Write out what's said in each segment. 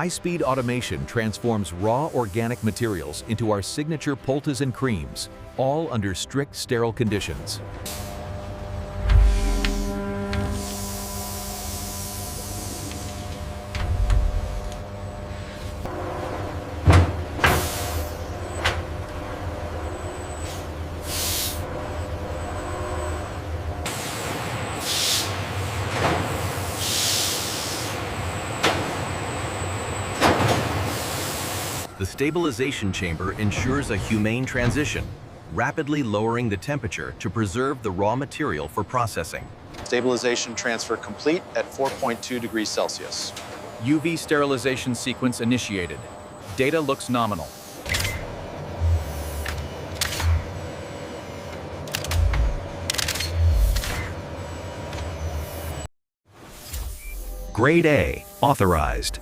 High-speed automation transforms raw organic materials into our signature poultices and creams, all under strict sterile conditions. The stabilization chamber ensures a humane transition, rapidly lowering the temperature to preserve the raw material for processing. Stabilization transfer complete at 4.2 degrees Celsius. UV sterilization sequence initiated. Data looks nominal. Grade A, authorized.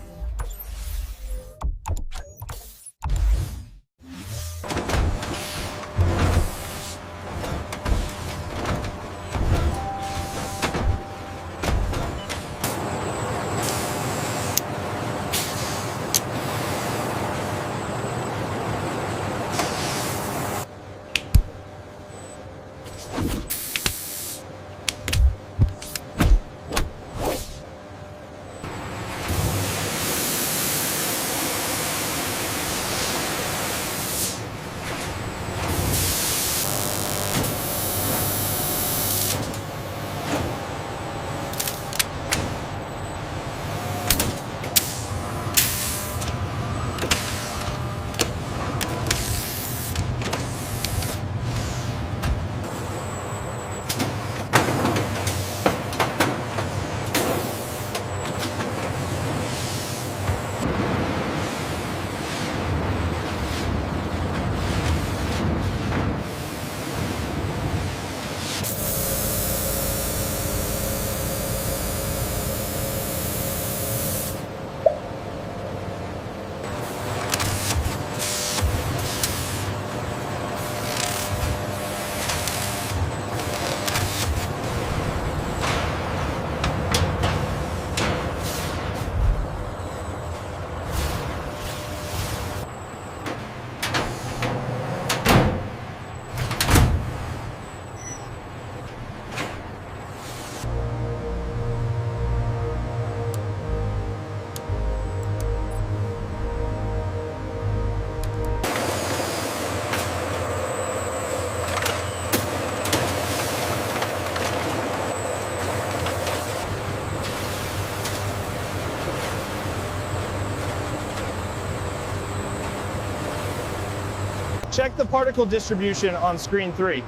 Check the particle distribution on screen 3.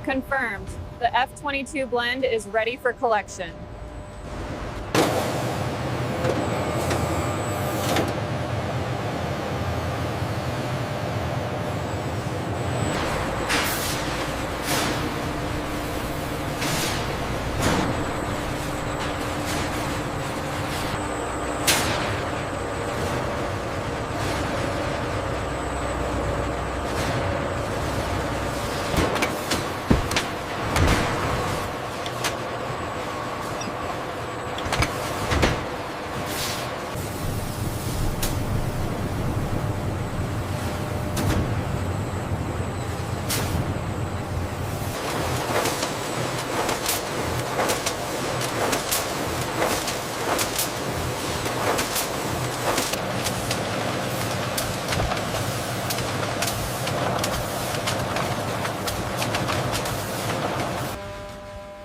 Confirmed. The F-22 blend is ready for collection.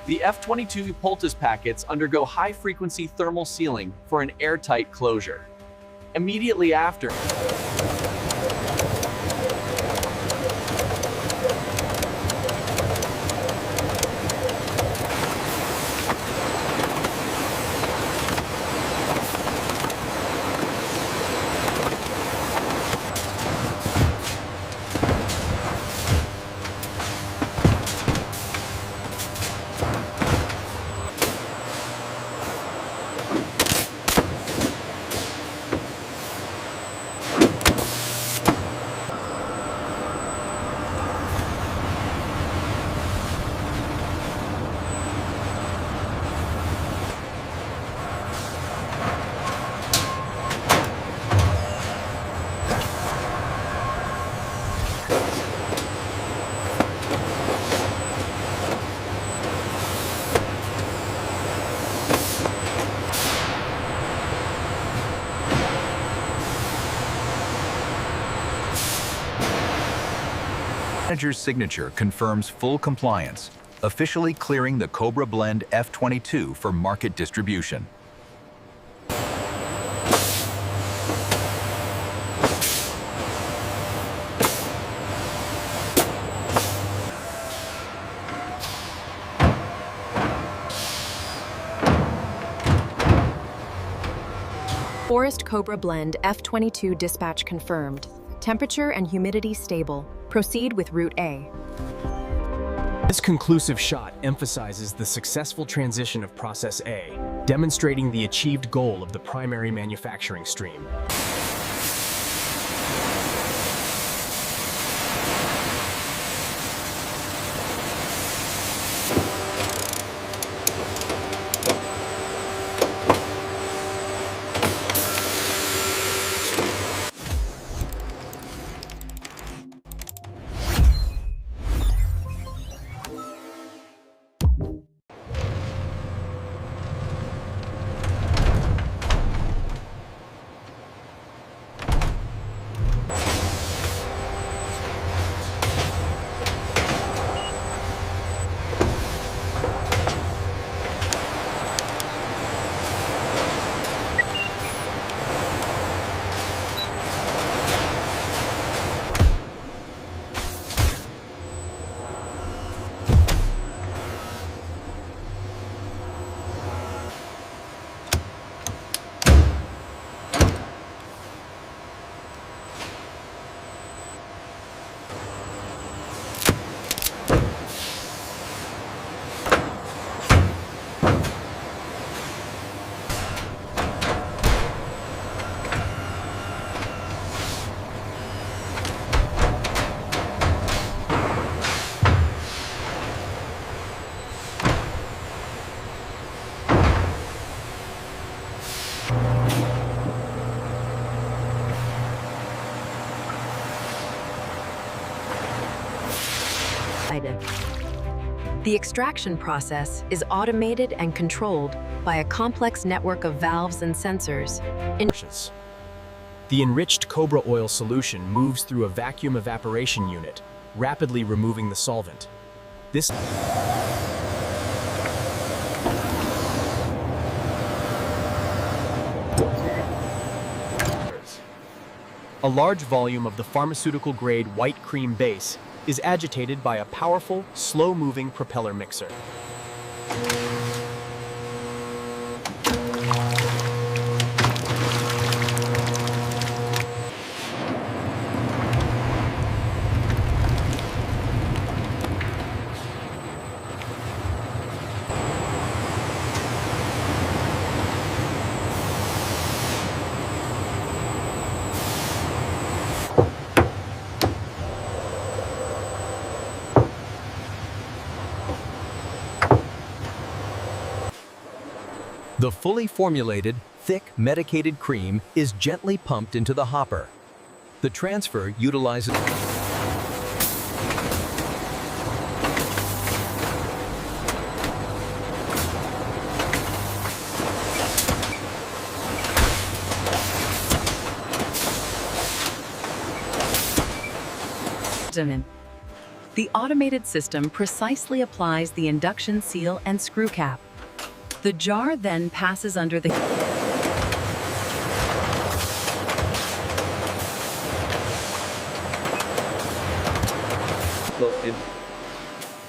The F-22 poultice packets undergo high-frequency thermal sealing for an airtight closure. Immediately after, manager's signature confirms full compliance, officially clearing the Cobra Blend F-22 for market distribution. Forest Cobra Blend F-22 dispatch confirmed. Temperature and humidity stable. Proceed with Route A. This conclusive shot emphasizes the successful transition of Process A, demonstrating the achieved goal of the primary manufacturing stream. The extraction process is automated and controlled by a complex network of valves and sensors. The enriched Cobra oil solution moves through a vacuum evaporation unit, rapidly removing the solvent. This A large volume of the pharmaceutical-grade white cream base is agitated by a powerful, slow-moving propeller mixer. The fully formulated, thick, medicated cream is gently pumped into the hopper. The transfer utilizes The automated system precisely applies the induction seal and screw cap. The jar then passes under the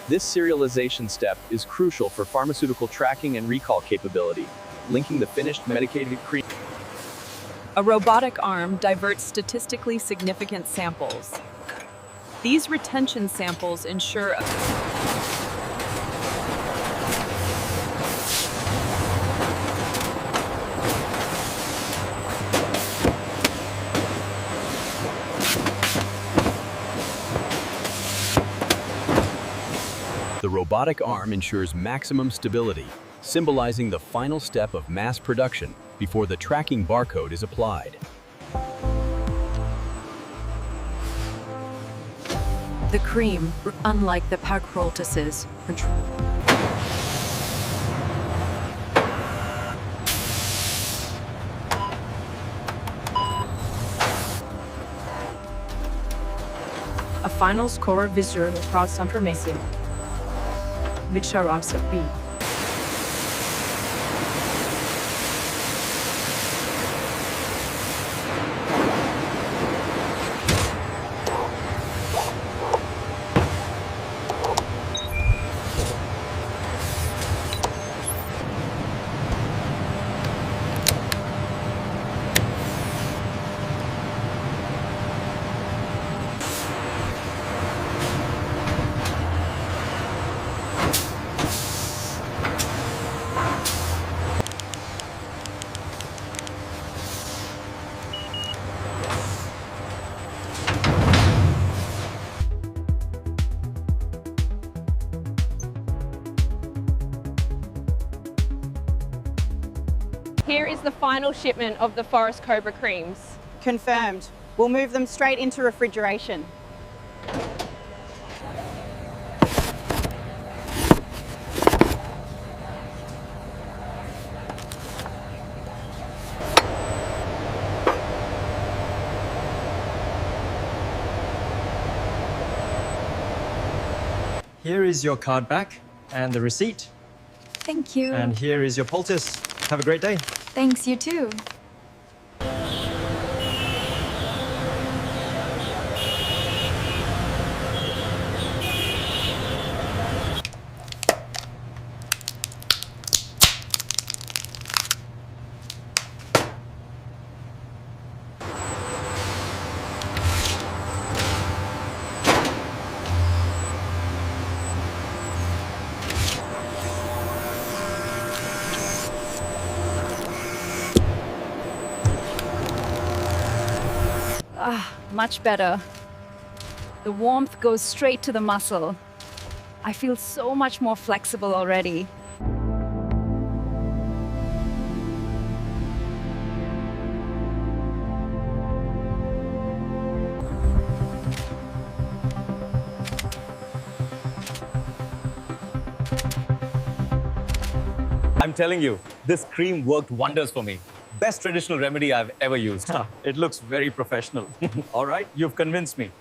This serialization step is crucial for pharmaceutical tracking and recall capability, linking the finished medicated cream. A robotic arm diverts statistically significant samples. These retention samples ensure The robotic arm ensures maximum stability, symbolizing the final step of mass production before the tracking barcode is applied. the cream, unlike the poultices. A final score visual across information, which are also B. Here is the final shipment of the Forest Cobra creams. Confirmed. We'll move them straight into refrigeration. Here is your card back and the receipt. Thank you. And here is your poultice. Have a great day. Thanks, you too. Much better. The warmth goes straight to the muscle. I feel so much more flexible already. I'm telling you, this cream worked wonders for me. Best traditional remedy I've ever used. It looks very professional. All right, you've convinced me.